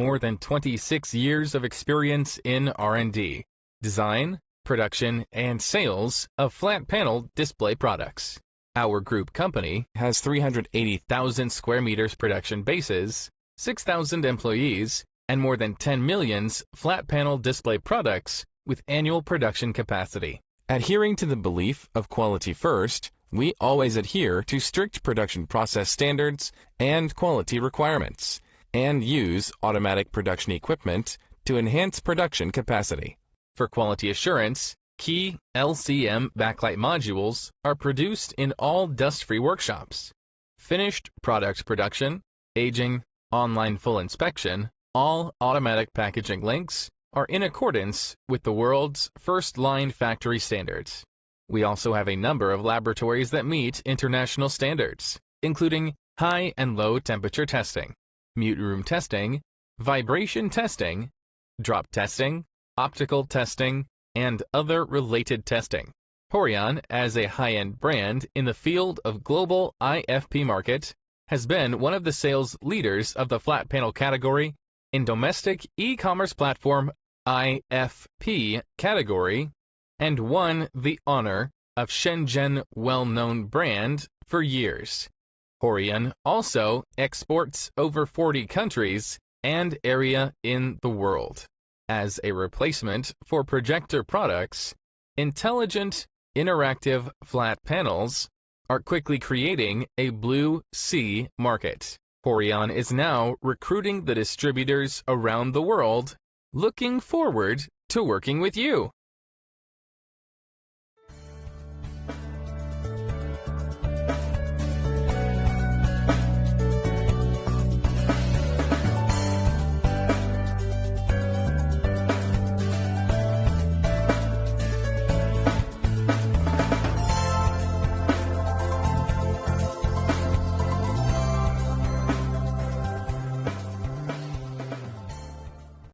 more than 26 years of experience in R&D, design, production, and sales of flat panel display products. Our group company has 380,000 square meters production bases, 6,000 employees, and more than 10 million flat panel display products with annual production capacity. Adhering to the belief of quality first, we always adhere to strict production process standards and quality requirements, and use automatic production equipment to enhance production capacity. For quality assurance, key LCM backlight modules are produced in all dust-free workshops. Finished product production, aging, online full inspection, all automatic packaging links are in accordance with the world's first-line factory standards. We also have a number of laboratories that meet international standards, including high and low temperature testing, mute room testing, vibration testing, drop testing, optical testing, and other related testing. Horion, as a high-end brand in the field of global IFP market, has been one of the sales leaders of the flat panel category in domestic e-commerce platform IFP category, and won the honor of Shenzhen well-known brand for years. Horion also exports over 40 countries and area in the world. As a replacement for projector products, intelligent, interactive flat panels are quickly creating a blue sea market. Horion is now recruiting the distributors around the world, looking forward to working with you.